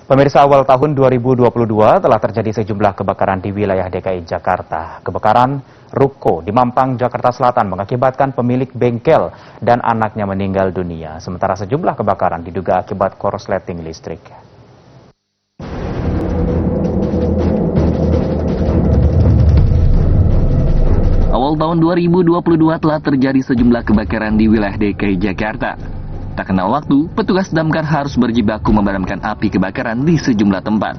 Pemirsa, awal tahun 2022 telah terjadi sejumlah kebakaran di wilayah DKI Jakarta. Kebakaran ruko di Mampang, Jakarta Selatan mengakibatkan pemilik bengkel dan anaknya meninggal dunia. Sementara sejumlah kebakaran diduga akibat korsleting listrik. Awal tahun 2022 telah terjadi sejumlah kebakaran di wilayah DKI Jakarta. Tak kenal waktu, petugas damkar harus berjibaku memadamkan api kebakaran di sejumlah tempat.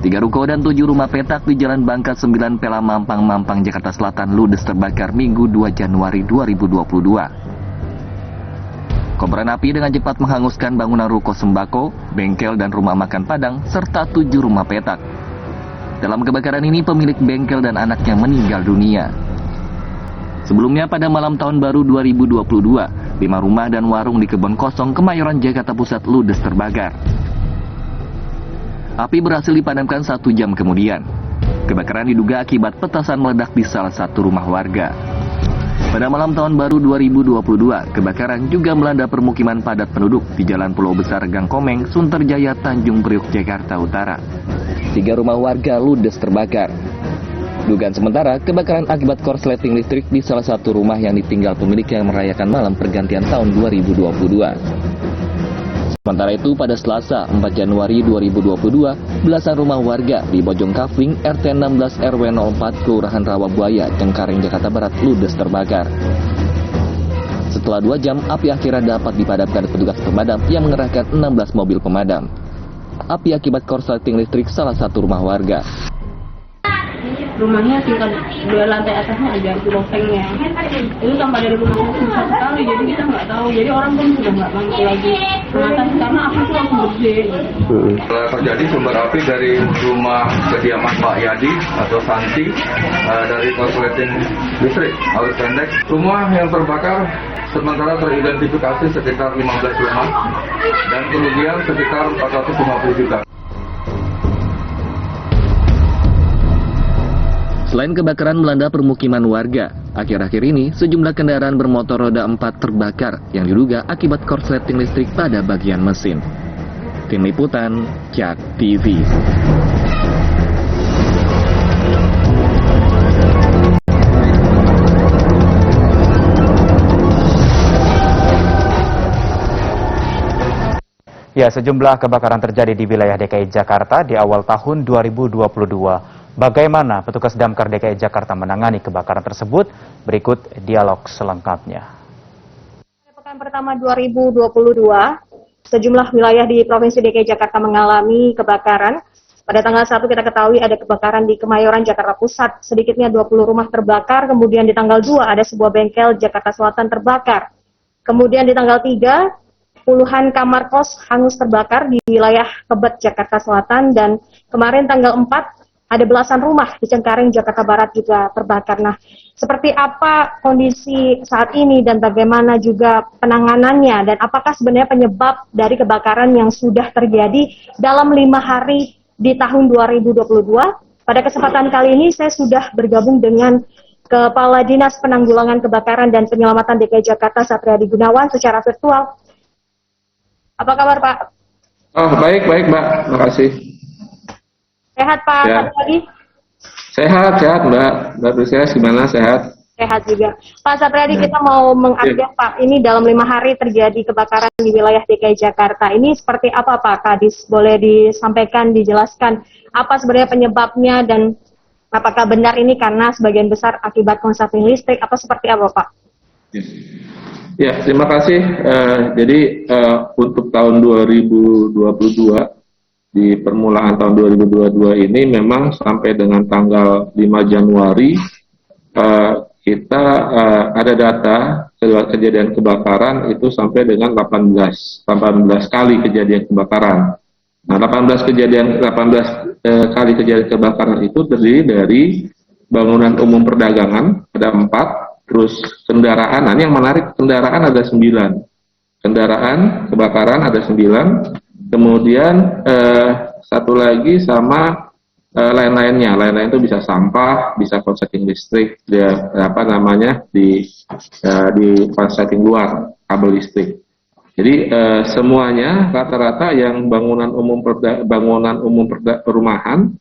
3 ruko dan 7 rumah petak di Jalan Bangka 9 Pela Mampang, Jakarta Selatan ludes terbakar Minggu 2 Januari 2022. Kobaran api dengan cepat menghanguskan bangunan ruko sembako, bengkel dan rumah makan Padang, serta 7 rumah petak. Dalam kebakaran ini, pemilik bengkel dan anaknya meninggal dunia. Sebelumnya pada malam tahun baru 2022, 5 rumah dan warung di Kebon Kosong, Kemayoran, Jakarta Pusat ludes terbakar. Api berhasil dipadamkan 1 jam kemudian. Kebakaran diduga akibat petasan meledak di salah satu rumah warga. Pada malam tahun baru 2022, kebakaran juga melanda permukiman padat penduduk di Jalan Pulau Besar Gang Komeng, Sunterjaya, Tanjung Priok, Jakarta Utara. 3 rumah warga ludes terbakar. Dugaan sementara, kebakaran akibat korsleting listrik di salah satu rumah yang ditinggal pemilik yang merayakan malam pergantian tahun 2022. Sementara itu, pada Selasa 4 Januari 2022, belasan rumah warga di Bojong Kafling, RT 16 RW 04, Kelurahan Rawabuaya, Cengkareng, Jakarta Barat, ludes terbakar. Setelah 2 jam, api akhirnya dapat dipadamkan petugas pemadam yang mengerahkan 16 mobil pemadam. Api akibat korsleting listrik salah satu rumah warga. Rumahnya tingkat 2 lantai atasnya aja lotengnya itu tambah dari rumahnya susah sekali, jadi kita nggak tahu, jadi orang pun sudah nggak mampu lagi mengatas karena api itu langsung gede. Terjadi sumber api dari rumah kediaman Pak Yadi atau Santi dari korsleting listrik arus pendek. Rumah yang terbakar sementara teridentifikasi sekitar 15 rumah dan kerugian sekitar 450 juta. Selain kebakaran melanda permukiman warga, akhir-akhir ini sejumlah kendaraan bermotor roda 4 terbakar yang diduga akibat korsleting listrik pada bagian mesin. Tim Liputan, Jak TV. Ya, sejumlah kebakaran terjadi di wilayah DKI Jakarta di awal tahun 2022. Bagaimana petugas damkar DKI Jakarta menangani kebakaran tersebut? Berikut dialog selengkapnya. Pekan pertama 2022, sejumlah wilayah di Provinsi DKI Jakarta mengalami kebakaran. Pada tanggal 1 kita ketahui ada kebakaran di Kemayoran, Jakarta Pusat. Sedikitnya 20 rumah terbakar. Kemudian di tanggal 2 ada sebuah bengkel Jakarta Selatan terbakar. Kemudian di tanggal 3, puluhan kamar kos hangus terbakar di wilayah Tebet, Jakarta Selatan. Dan kemarin tanggal 4, ada belasan rumah di Cengkareng, Jakarta Barat juga terbakar. Nah, seperti apa kondisi saat ini dan bagaimana juga penanganannya dan apakah sebenarnya penyebab dari kebakaran yang sudah terjadi dalam 5 hari di tahun 2022? Pada kesempatan kali ini saya sudah bergabung dengan Kepala Dinas Penanggulangan Kebakaran dan Penyelamatan DKI Jakarta, Satriadi Gunawan, secara virtual. Apa kabar, Pak? Oh, baik Mbak, terima kasih. Sehat, Pak Satriadi? Sehat Mbak Priscilia, gimana, sehat? Sehat juga. Pak Satriadi, kita mau mengupdate Pak, ini dalam 5 hari terjadi kebakaran di wilayah DKI Jakarta. Ini seperti apa Pak Kadis? Boleh disampaikan, dijelaskan apa sebenarnya penyebabnya dan apakah benar ini karena sebagian besar akibat korsleting listrik atau seperti apa Pak? Ya, terima kasih. Jadi untuk tahun 2022, di permulaan tahun 2022 ini memang sampai dengan tanggal 5 Januari kita ada data kejadian kebakaran itu sampai dengan 18 kali kejadian kebakaran. Nah, 18 kali kejadian kebakaran itu terdiri dari bangunan umum perdagangan ada 4, terus kendaraan. Nah, yang menarik, kendaraan ada 9. Kendaraan kebakaran ada 9. Kemudian satu lagi sama lain-lainnya. Lain-lain itu bisa sampah, bisa korsleting listrik, di korsleting luar kabel listrik. Jadi semuanya rata-rata yang bangunan umum perumahan,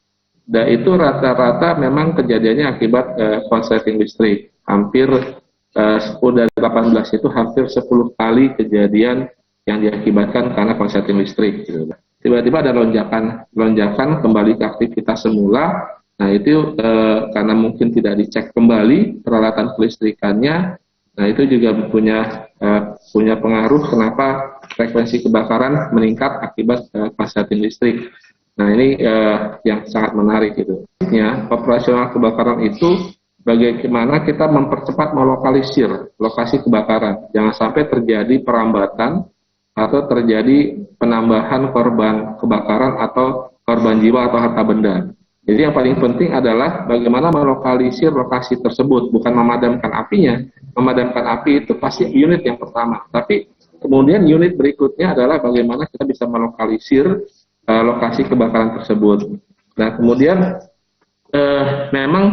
itu rata-rata memang kejadiannya akibat korsleting listrik. Hampir 10 dari 18 itu hampir 10 kali kejadian yang diakibatkan karena korsleting listrik. Gitu. Tiba-tiba ada lonjakan kembali ke aktivitas semula. Nah itu karena mungkin tidak dicek kembali peralatan kelistrikannya. Nah itu juga punya pengaruh kenapa frekuensi kebakaran meningkat akibat korsleting listrik. Nah ini yang sangat menarik gitu. Operasional kebakaran itu bagaimana kita mempercepat melokalisir lokasi kebakaran. Jangan sampai terjadi perambatan atau terjadi penambahan korban kebakaran atau korban jiwa atau harta benda. Jadi yang paling penting adalah bagaimana melokalisir lokasi tersebut, bukan memadamkan apinya. Memadamkan api itu pasti unit yang pertama, tapi kemudian unit berikutnya adalah bagaimana kita bisa melokalisir lokasi kebakaran tersebut. Nah kemudian memang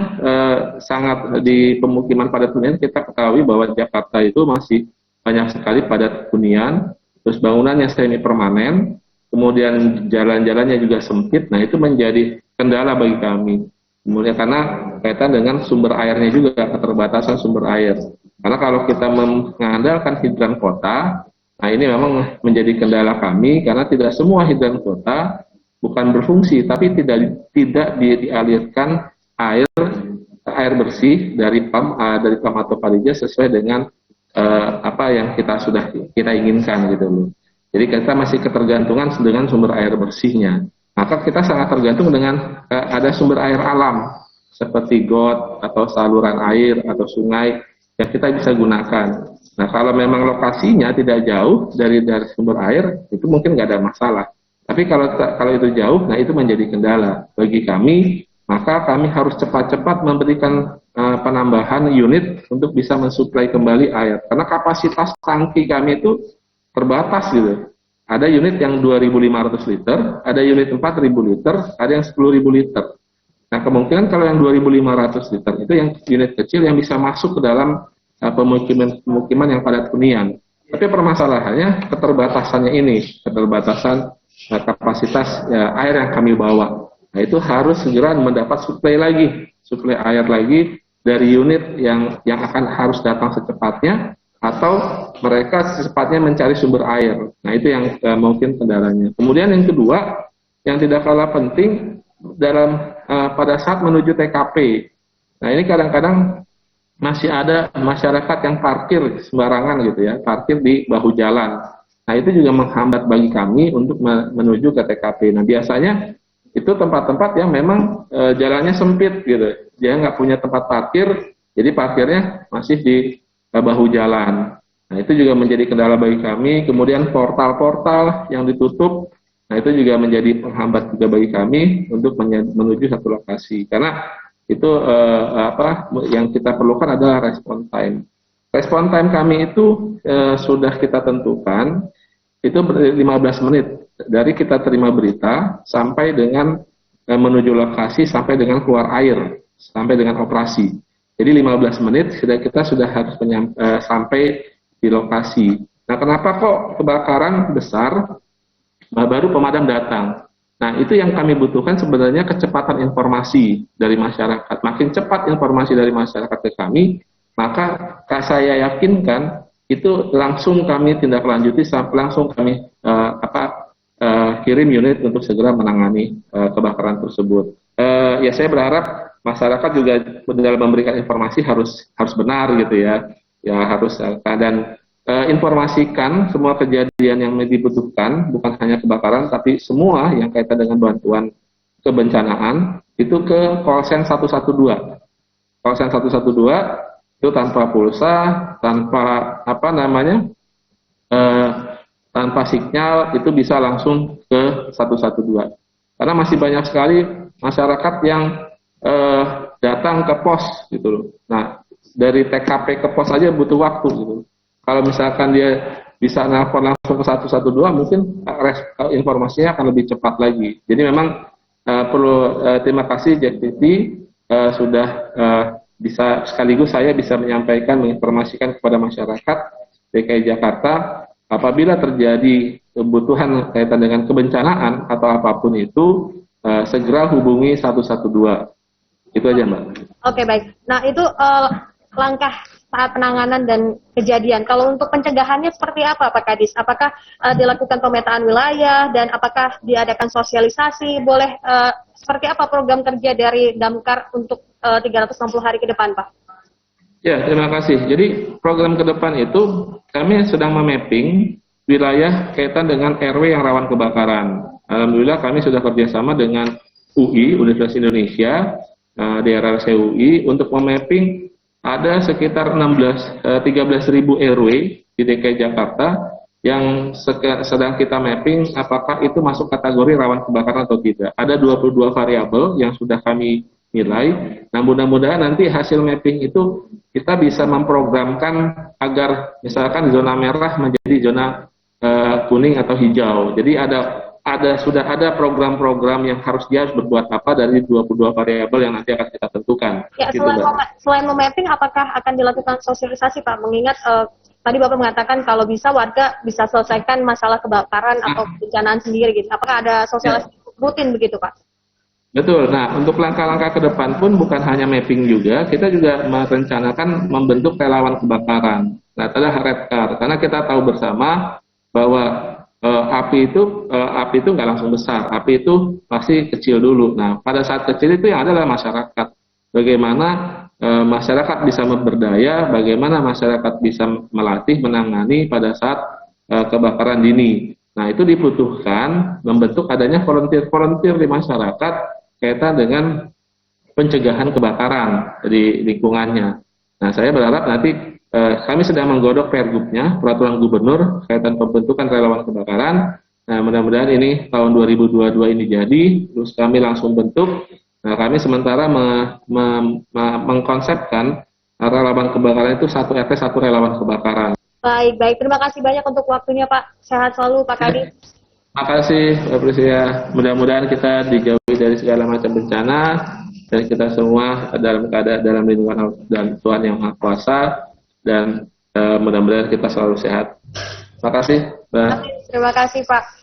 sangat di pemukiman padat hunian kita ketahui bahwa Jakarta itu masih banyak sekali padat hunian. Terus bangunannya semi permanen, kemudian jalan-jalannya juga sempit. Nah itu menjadi kendala bagi kami. Kemudian karena kaitan dengan sumber airnya juga, keterbatasan sumber air. Karena kalau kita mengandalkan hidran kota, nah ini memang menjadi kendala kami karena tidak semua hidran kota bukan berfungsi, tapi tidak dialirkan air bersih dari pam atau palija sesuai dengan apa yang kita inginkan gitu loh. Jadi kita masih ketergantungan dengan sumber air bersihnya. Maka kita sangat tergantung dengan ada sumber air alam seperti got atau saluran air atau sungai yang kita bisa gunakan. Nah kalau memang lokasinya tidak jauh dari sumber air itu mungkin nggak ada masalah. Tapi kalau itu jauh, nah itu menjadi kendala bagi kami. Maka kami harus cepat-cepat memberikan penambahan unit untuk bisa mensuplai kembali air. Karena kapasitas tangki kami itu terbatas gitu. Ada unit yang 2.500 liter, ada unit 4.000 liter, ada yang 10.000 liter. Nah kemungkinan kalau yang 2.500 liter itu yang unit kecil yang bisa masuk ke dalam pemukiman yang padat hunian. Tapi permasalahannya keterbatasannya ini, keterbatasan kapasitas air yang kami bawa. Nah itu harus segera mendapat suplai air lagi dari unit yang akan harus datang secepatnya, atau mereka secepatnya mencari sumber air. Nah itu yang mungkin kendalanya. Kemudian yang kedua, yang tidak kalah penting pada saat menuju TKP. Nah ini kadang-kadang masih ada masyarakat yang parkir sembarangan gitu ya, parkir di bahu jalan. Nah itu juga menghambat bagi kami untuk menuju ke TKP. Nah biasanya itu tempat-tempat yang memang jalannya sempit gitu, dia nggak punya tempat parkir, jadi parkirnya masih di bahu jalan. Nah itu juga menjadi kendala bagi kami. Kemudian portal-portal yang ditutup, nah itu juga menjadi penghambat juga bagi kami untuk menuju satu lokasi. Karena itu yang kita perlukan adalah respon time. Respon time kami itu sudah kita tentukan itu 15 menit. Dari kita terima berita sampai dengan menuju lokasi, sampai dengan keluar air, sampai dengan operasi. Jadi 15 menit kita sudah harus sampai di lokasi. Nah kenapa kok kebakaran besar baru pemadam datang? Nah itu yang kami butuhkan sebenarnya kecepatan informasi dari masyarakat. Makin cepat informasi dari masyarakat ke kami, maka saya yakinkan itu langsung kami tindak lanjuti, langsung kami kirim unit untuk segera menangani kebakaran tersebut. Ya saya berharap masyarakat juga dalam memberikan informasi harus benar gitu ya harus dan informasikan semua kejadian yang dibutuhkan, bukan hanya kebakaran tapi semua yang kaitan dengan bantuan kebencanaan itu ke call call 112. Call 112 itu tanpa pulsa, tanpa tanpa sinyal, itu bisa langsung ke 112. Karena masih banyak sekali masyarakat yang datang ke pos gitu loh. Nah, dari TKP ke pos aja butuh waktu gitu. Kalau misalkan dia bisa nelpon langsung ke 112, mungkin informasinya akan lebih cepat lagi. Jadi memang perlu terima kasih JTV sudah bisa sekaligus saya bisa menyampaikan, menginformasikan kepada masyarakat DKI Jakarta apabila terjadi kebutuhan kaitan dengan kebencanaan atau apapun itu, segera hubungi 112. Itu aja, Mbak. Oke, baik. Nah, itu langkah saat penanganan dan kejadian. Kalau untuk pencegahannya seperti apa, Pak Kadis? Apakah dilakukan pemetaan wilayah dan apakah diadakan sosialisasi? Boleh seperti apa program kerja dari Damkar untuk 360 hari ke depan, Pak? Ya, terima kasih. Jadi program ke depan itu kami sedang memapping wilayah kaitan dengan RW yang rawan kebakaran. Alhamdulillah kami sudah kerjasama dengan UI, Universitas Indonesia, daerah CUI, untuk memapping ada sekitar 13.000 RW di DKI Jakarta yang sedang kita mapping apakah itu masuk kategori rawan kebakaran atau tidak. Ada 22 variabel yang sudah kami nilai. Nah, mudah-mudahan nanti hasil mapping itu kita bisa memprogramkan agar misalkan zona merah menjadi zona kuning atau hijau. Jadi sudah ada program-program yang dia harus berbuat apa dari 22 variabel yang nanti akan kita tentukan. Ya, gitu, selain memapping, apakah akan dilakukan sosialisasi, Pak? Mengingat tadi Bapak mengatakan kalau bisa warga bisa selesaikan masalah kebakaran atau bencanaan sendiri gitu. Apakah ada sosialisasi rutin begitu, Pak? Betul. Nah, untuk langkah-langkah ke depan pun bukan hanya mapping juga, kita juga merencanakan membentuk relawan kebakaran. Nah, adalah Redcar, karena kita tahu bersama bahwa api itu nggak langsung besar, api itu pasti kecil dulu. Nah, pada saat kecil itu yang adalah masyarakat. Bagaimana masyarakat bisa berdaya, bagaimana masyarakat bisa melatih, menangani pada saat kebakaran dini. Nah, itu dibutuhkan membentuk adanya volunteer di masyarakat kaitan dengan pencegahan kebakaran di lingkungannya. Nah, saya berharap nanti kami sedang menggodok pergubnya, peraturan gubernur kaitan pembentukan relawan kebakaran. Nah, mudah-mudahan ini tahun 2022 ini jadi, terus kami langsung bentuk. Nah, kami sementara mengkonsepkan relawan kebakaran itu 1 RT 1 relawan kebakaran. Baik. Terima kasih banyak untuk waktunya, Pak. Sehat selalu, Pak Kadis. Terima kasih, Mbak Prisia. Mudah-mudahan kita dijauhi dari segala macam bencana dan kita semua dalam keadaan dalam lindungan dan Tuhan Yang Maha Kuasa, dan mudah-mudahan kita selalu sehat. Terima kasih, Mbak. Terima kasih, Pak.